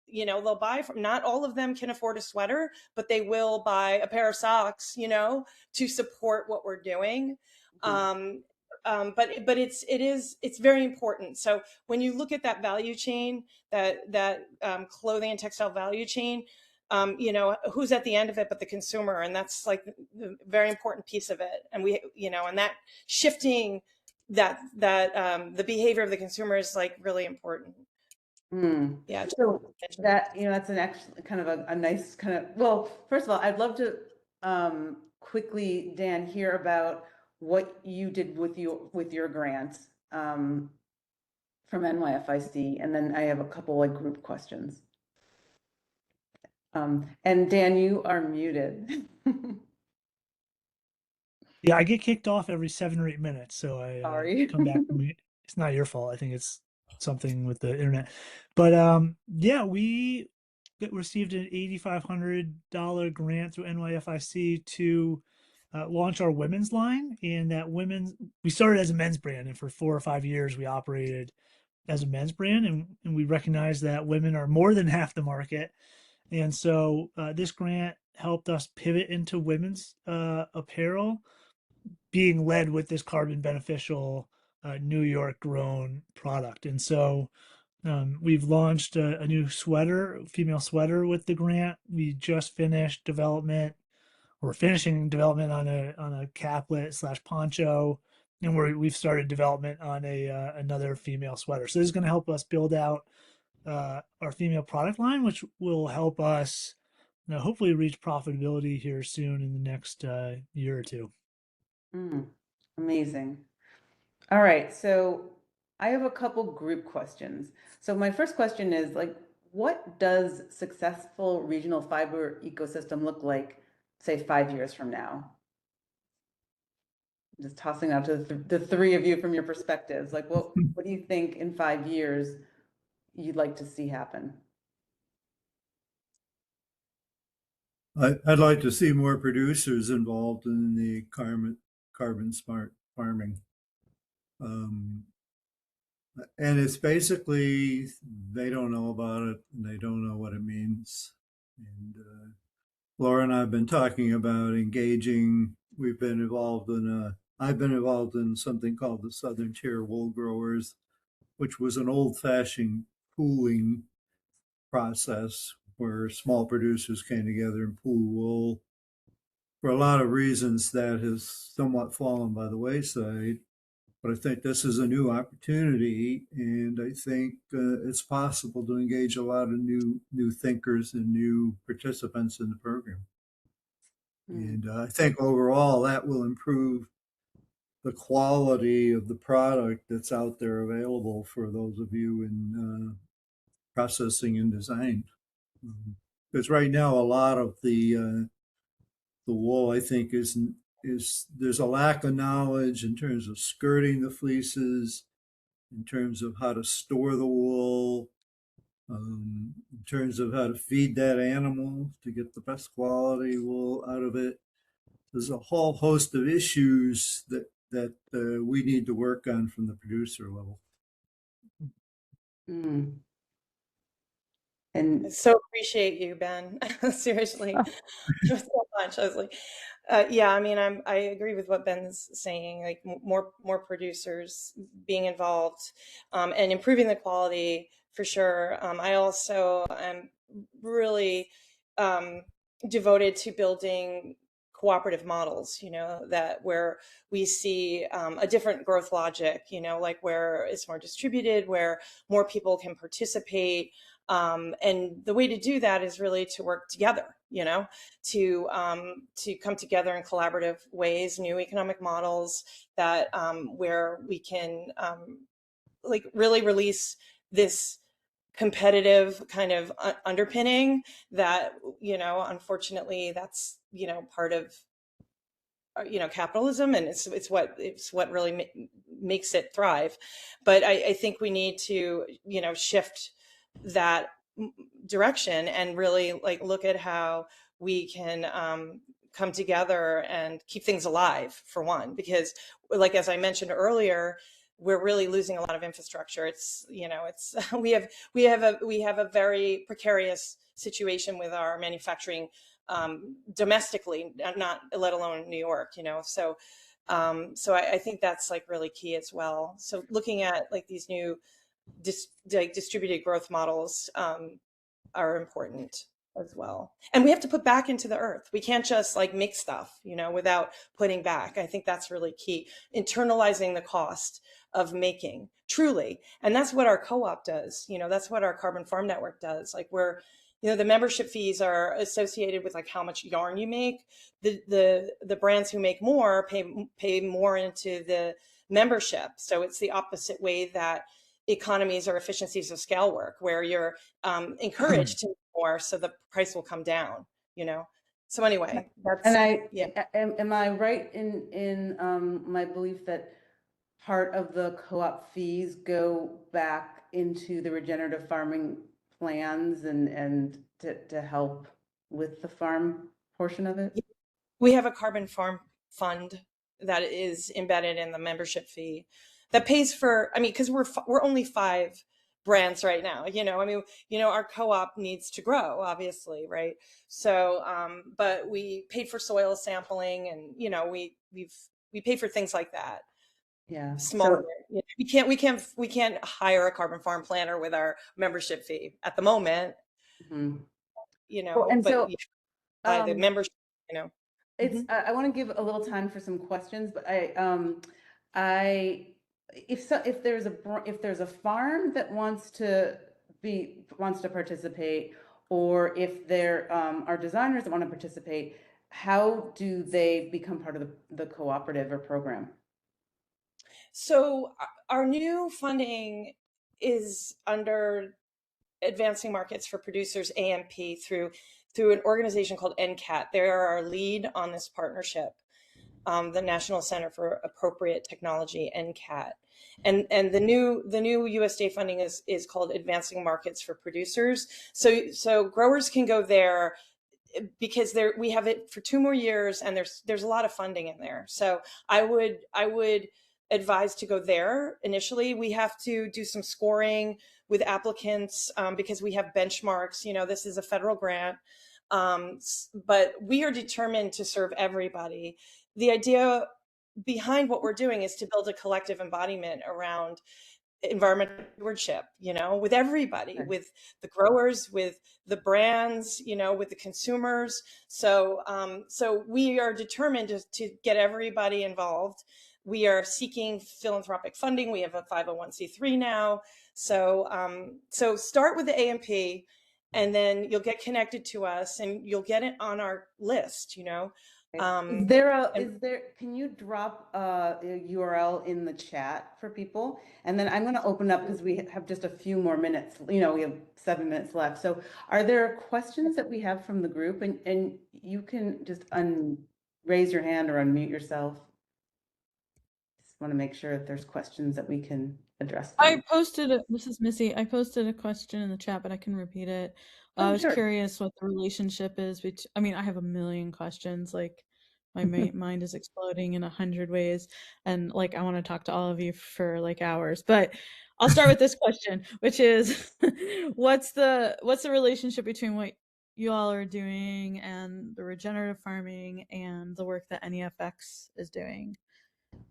buy from, not all of them can afford a sweater, but they will buy a pair of socks, to support what we're doing. um, but it's very important. So when you look at that value chain, that clothing and textile value chain, who's at the end of it but the consumer, and that's like the very important piece of it. And and that shifting the behavior of the consumer is like really important. Mm. Yeah. So that's an actually kind of a nice kind of, well, first of all, I'd love to quickly, Dan, hear about what you did with your grant from NYFIC, and then I have a couple like group questions. And Dan, you are muted. Yeah, I get kicked off every 7 or 8 minutes, so I Sorry. come back. It's not your fault. I think it's something with the internet. But yeah, we received an $8,500 grant through NYFIC to launch our women's line. And we started as a men's brand, and for 4 or 5 years we operated as a men's brand, and we recognize that women are more than half the market. And so this grant helped us pivot into women's apparel, being led with this carbon beneficial New York grown product. And so we've launched a new female sweater with the grant. We just finished development. We're finishing development on a caplet / poncho, and we've started development on another female sweater. So this is going to help us build out our female product line, which will help us hopefully reach profitability here soon in the next year or two. Amazing. All right, so I have a couple group questions. So my first question is like, what does successful regional fiber ecosystem look like, say, 5 years from now? Just tossing out to the three of you from your perspectives. Like, what do you think in 5 years you'd like to see happen? I'd like to see more producers involved in the carbon smart farming. And it's basically, they don't know about it and they don't know what it means. And Laura and I have been talking about engaging. I've been involved in something called the Southern Tier Wool Growers, which was an old-fashioned pooling process where small producers came together and pool wool. For a lot of reasons, that has somewhat fallen by the wayside. But I think this is a new opportunity, and I think it's possible to engage a lot of new thinkers and new participants in the program. And I think overall that will improve the quality of the product that's out there available for those of you in processing and design. Because right now, a lot of the wool, I think, is there's a lack of knowledge in terms of skirting the fleeces, in terms of how to store the wool, in terms of how to feed that animal to get the best quality wool out of it. There's a whole host of issues that we need to work on from the producer level. Mm. And I so appreciate you, Ben. Seriously, so much. I was like, yeah. I mean, I agree with what Ben's saying. Like more producers being involved, and improving the quality for sure. I also am really devoted to building cooperative models. That where we see a different growth logic. Like where it's more distributed, where more people can participate. And the way to do that is really to work together, to come together in collaborative ways, new economic models that where we can like really release this competitive kind of underpinning that, unfortunately that's, part of capitalism, and it's what really makes it thrive. But I think we need to shift that direction and really like look at how we can come together and keep things alive, for one, because like as I mentioned earlier, we're really losing a lot of infrastructure. It's we have a very precarious situation with our manufacturing domestically, not let alone New York, so I think that's like really key as well. So looking at like these new distributed growth models are important as well. And we have to put back into the earth. We can't just like make stuff, without putting back. I think that's really key. Internalizing the cost of making, truly. And that's what our co-op does. That's what our Carbon Farm Network does. Like the membership fees are associated with like how much yarn you make. The brands who make more pay more into the membership. So it's the opposite way that economies or efficiencies of scale work, where you're encouraged to make more, so the price will come down. So anyway, that's am I right in my belief that part of the co-op fees go back into the regenerative farming plans and to help with the farm portion of it? We have a carbon farm fund that is embedded in the membership fee that pays for, because we're only 5 brands right now, our co-op needs to grow, obviously, right? So but we paid for soil sampling, and we pay for things like that. Yeah. Smaller. We can't hire a carbon farm planner with our membership fee at the moment. Well, and but so by the membership, it's I want to give a little time for some questions, but if there's a farm that wants to participate, or if there are designers that want to participate, how do they become part of the cooperative or program? So our new funding is under Advancing Markets for Producers, AMP, through an organization called NCAT. They're our lead on this partnership, the National Center for Appropriate Technology, NCAT. And the new USDA funding is called Advancing Markets for Producers. So growers can go there, because we have it for 2 more years, and there's a lot of funding in there. So I would advise to go there initially. We have to do some scoring with applicants, because we have benchmarks. This is a federal grant, but we are determined to serve everybody. The idea behind what we're doing is to build a collective embodiment around environmental stewardship, with everybody, Sure. with the growers, with the brands, with the consumers. So, so we are determined to get everybody involved. We are seeking philanthropic funding. We have a 501c3 now. So, so start with the AMP, and then you'll get connected to us, and you'll get it on our list. Is there And can you drop a URL in the chat for people? And then I'm going to open up because we have just a few more minutes. We have 7 minutes left. So are there questions that we have from the group? And you can just raise your hand or unmute yourself. Just want to make sure that there's questions that we can address. This is Missy. I posted a question in the chat, but I can repeat it. I Oh, was sure. curious what the relationship is between, I mean, I have a million questions. Like, my mind is exploding in 100 ways. And like, I want to talk to all of you for like hours, but I'll start with this question, which is what's the relationship between what you all are doing and the regenerative farming and the work that NEFX is doing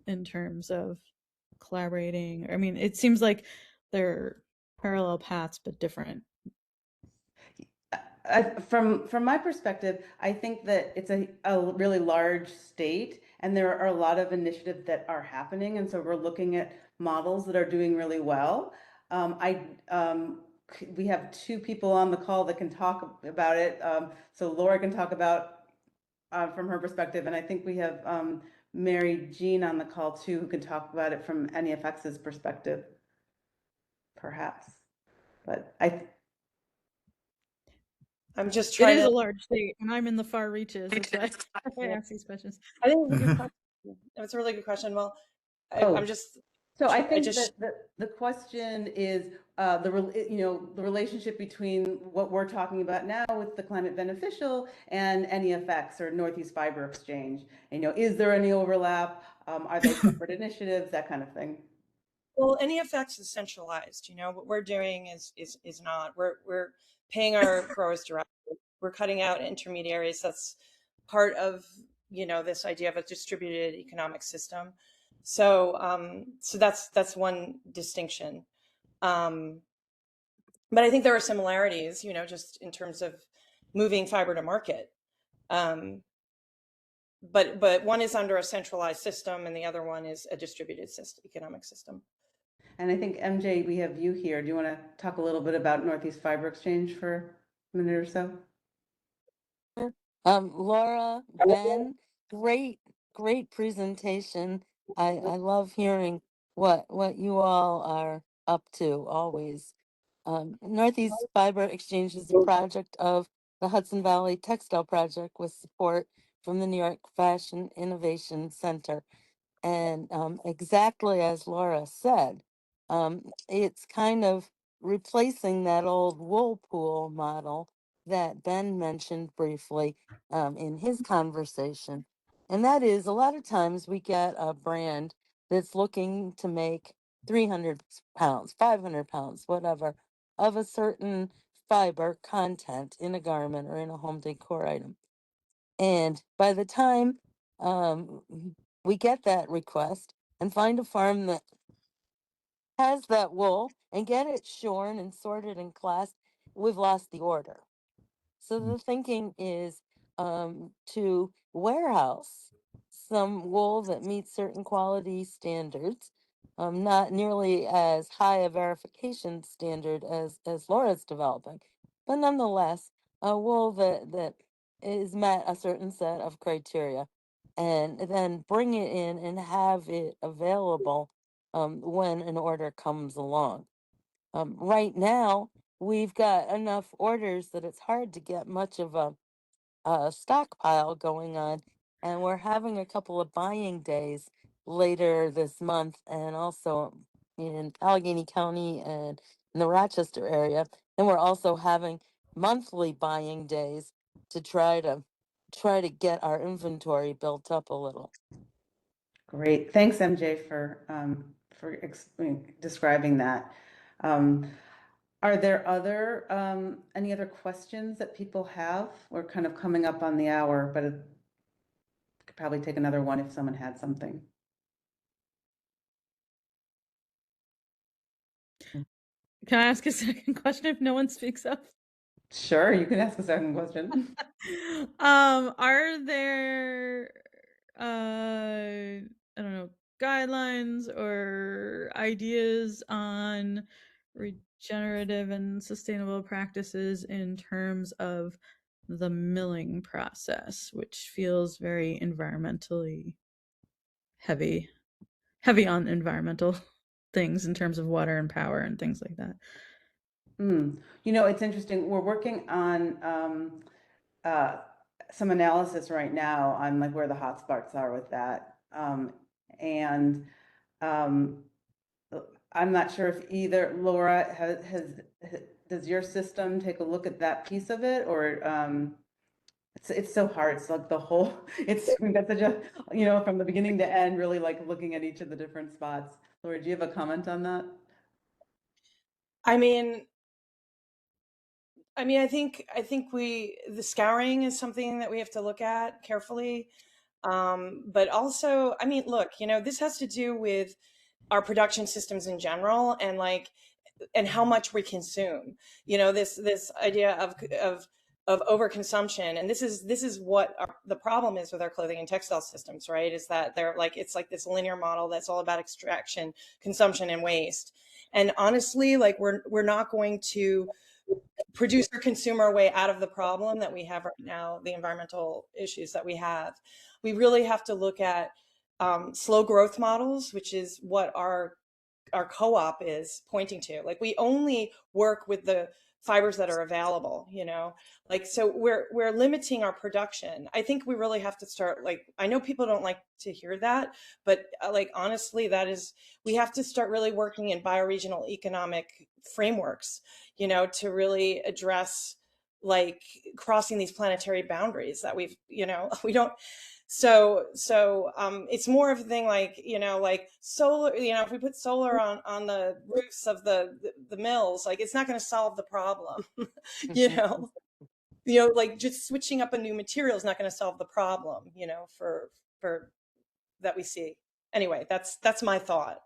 in terms of collaborating? I mean, it seems like they're parallel paths but different. From my perspective, I think that it's a really large state, and there are a lot of initiatives that are happening, and so we're looking at models that are doing really well. We have 2 people on the call that can talk about it. So Laura can talk about from her perspective, and I think we have Mary Jean on the call too, who can talk about it from NEFX's perspective, perhaps. But I'm just It trying is to. a large state, and I'm in the far reaches. That's why I ask these questions. I think it's a good question. It's a really good question. Well, I'm just. So I I think just. that the question is the relationship between what we're talking about now with the climate beneficial and NEFX or Northeast Fiber Exchange. Is there any overlap? Are they separate initiatives? That kind of thing. Well, NEFX is centralized. What we're doing is not. We're paying our growers directly. We're cutting out intermediaries. That's part of this idea of a distributed economic system. So so that's one distinction. But I think there are similarities, just in terms of moving fiber to market. But one is under a centralized system, and the other one is a distributed economic system. And I think MJ, we have you here. Do you want to talk a little bit about Northeast Fiber Exchange for a minute or so? Laura, Ben, great presentation. I love hearing what you all are up to always. Northeast Fiber Exchange is a project of the Hudson Valley Textile Project with support from the New York Fashion Innovation Center. And exactly as Laura said, it's kind of replacing that old wool pool model that Ben mentioned briefly in his conversation. And that is, a lot of times we get a brand that's looking to make 300 pounds, 500 pounds, whatever, of a certain fiber content in a garment or in a home decor item. And by the time we get that request and find a farm that has that wool and get it shorn and sorted and classed, we've lost the order. So the thinking is to warehouse some wool that meets certain quality standards, not nearly as high a verification standard as Laura's developing, but nonetheless, a wool that is met a certain set of criteria, and then bring it in and have it available when an order comes along. Right now, we've got enough orders that it's hard to get much of a stockpile going on. And we're having a couple of buying days later this month and also in Allegheny County and in the Rochester area. And we're also having monthly buying days to try to get our inventory built up a little. Great. Thanks, MJ, for describing that. Are there any other questions that people have? We're kind of coming up on the hour, but it could probably take another one if someone had something. Can I ask a second question if no one speaks up? Sure, you can ask a second question. Are there I don't know, guidelines or ideas on regenerative and sustainable practices in terms of the milling process, which feels very environmentally heavy on environmental things in terms of water and power and things like that? You know, it's interesting. We're working on some analysis right now on like where the hotspots are with that. And um, I'm not sure if either Laura does your system take a look at that piece of it, or it's so hard. It's like the whole, we've got such a, you know, from the beginning to end, really like looking at each of the different spots. Laura, do you have a comment on that? I mean, I think the scouring is something that we have to look at carefully. But also, I mean, look, you know, this has to do with our production systems in general, and like, and how much we consume. You know, this idea of overconsumption, and this is what the problem is with our clothing and textile systems, right? Is that they're like, it's like this linear model that's all about extraction, consumption, and waste. And honestly, like we're not going to produce or consume our way out of the problem that we have right now, the environmental issues that we have. We really have to look at slow growth models, which is what our co-op is pointing to. Like we only work with the fibers that are available, you know, like, so we're limiting our production. I think we really have to start, like, I know people don't like to hear that, but like, honestly, we have to start really working in bioregional economic frameworks, you know, to really address like crossing these planetary boundaries that we've, you know, we don't. So it's more of a thing like, you know, like solar, you know, if we put solar on the roofs of the mills, like it's not going to solve the problem. you know, like just switching up a new material is not going to solve the problem, you know, for that we see. Anyway, that's my thought.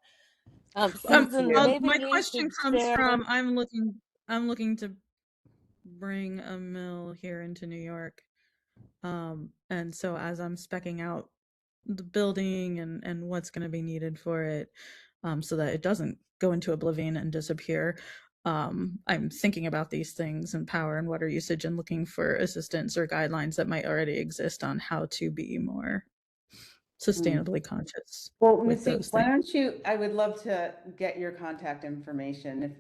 Susan, maybe My you question should comes share. from I'm looking to bring a mill here into New York. And so as I'm specking out the building and what's going to be needed for it, so that it doesn't go into oblivion and disappear, I'm thinking about these things and power and water usage and looking for assistance or guidelines that might already exist on how to be more sustainably conscious. Well, with Missy, those why things. don't you, I would love to get your contact information if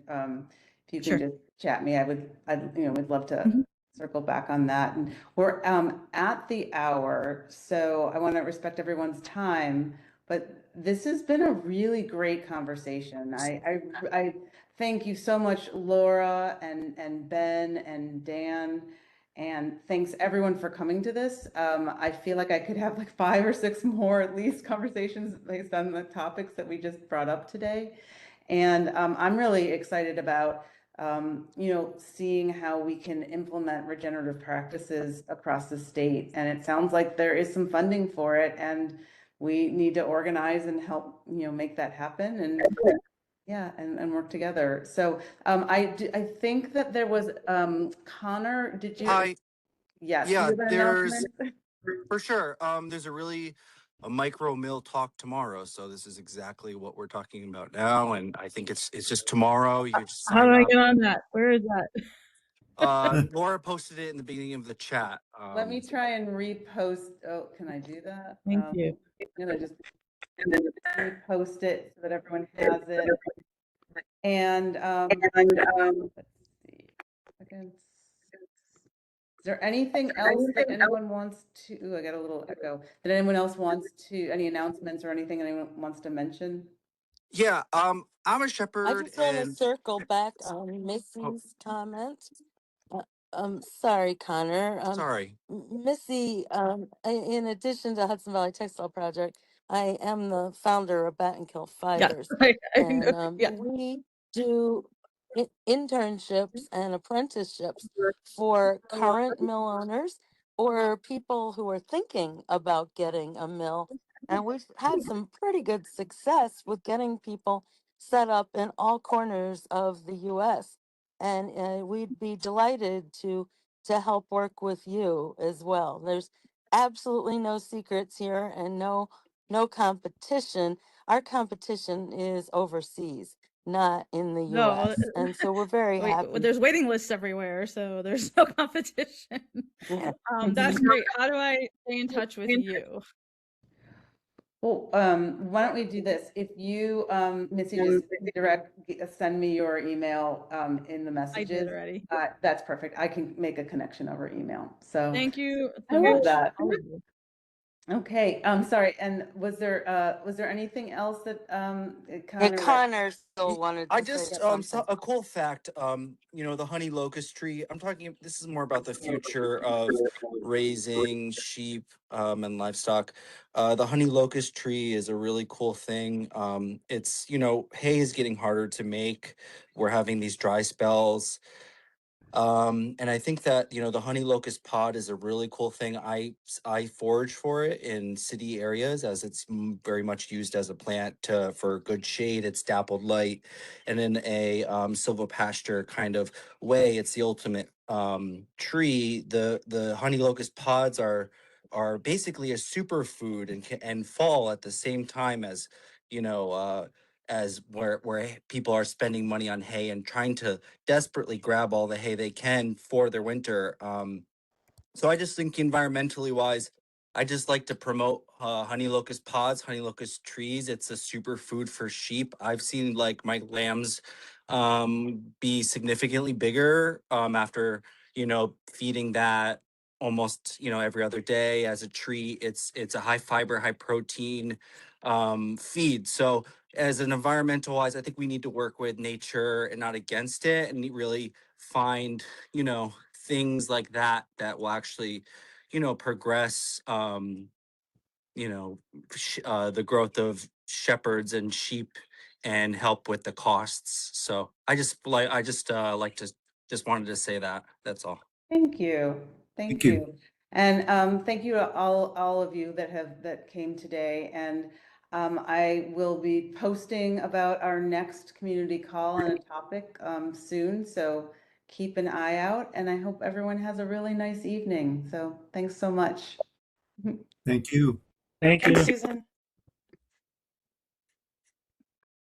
you can Sure. just chat me, we'd love to Mhm. circle back on that. And we're at the hour, so I want to respect everyone's time, but this has been a really great conversation. I thank you so much, Laura and Ben and Dan. And thanks everyone for coming to this. I feel like I could have like 5 or 6 more at least conversations based on the topics that we just brought up today. And I'm really excited about, you know, seeing how we can implement regenerative practices across the state. And it sounds like there is some funding for it, and we need to organize and help, you know, make that happen. And yeah, and work together. So I think that there was Connor, did you? Hi. Yes, do you Yeah, have an there's announcement? for sure. There's a micro mill talk tomorrow, so this is exactly what we're talking about now, and I think it's just tomorrow. You just How do sign I up. get on that? Where is that? Laura posted it in the beginning of the chat. Let me try and repost. Oh, can I do that? Thank you. I'm gonna just repost it so that everyone has it. And let's see. Again, is there anything else that anyone wants to? Ooh, I got a little echo. That anyone else wants to? Any announcements or anything anyone wants to mention? Yeah, I'm a I shepherd, just want to and circle back on oh, Missy's comment. Sorry, Connor. sorry. Missy, in addition to Hudson Valley Textile Project, I am the founder of Bat and Kill Yeah, Fibers, I know. and Yeah. we do internships and apprenticeships for current mill owners or people who are thinking about getting a mill. And we've had some pretty good success with getting people set up in all corners of the U.S. And we'd be delighted to help work with you as well. There's absolutely no secrets here and no competition. Our competition is overseas, not in the No, U.S. And so we're very happy. there's waiting lists everywhere, so there's no competition. Yeah. That's great. How do I stay in touch with you? Well, why don't we do this? If you, Missy, just send me your email in the I messages. did already. That's perfect. I can make a connection over email. So Thank you I so love much. that. all of you. Okay, sorry. And was there anything else that Connor? Connor still wanted to I say just something. saw a cool fact. You know, the honey locust tree. I'm talking. This is more about the future of raising sheep and livestock. The honey locust tree is a really cool thing. It's, you know, hay is getting harder to make. We're having these dry spells. And I think that, you know, the honey locust pod is a really cool thing. I forage for it in city areas as it's very much used as a plant for good shade. It's dappled light, and in a silvopasture kind of way, it's the ultimate tree. The honey locust pods are basically a superfood and fall at the same time as, you know, as where people are spending money on hay and trying to desperately grab all the hay they can for their winter. So I just think environmentally wise, I just like to promote honey locust pods, honey locust trees. It's a super food for sheep. I've seen like my lambs be significantly bigger after, you know, feeding that almost, you know, every other day as a treat. It's a high fiber, high protein feed. So as an environmental wise, I think we need to work with nature and not against it, and really find, you know, things like that that will actually, you know, progress, you know, the growth of shepherds and sheep and help with the costs. So I just like to just wanted to say that. That's all. Thank you. Thank Thank you. you. And thank you to all of you that came today. And I will be posting about our next community call on a topic soon. So keep an eye out. And I hope everyone has a really nice evening. So thanks so much. Thank you. Thank you. Thanks, Susan.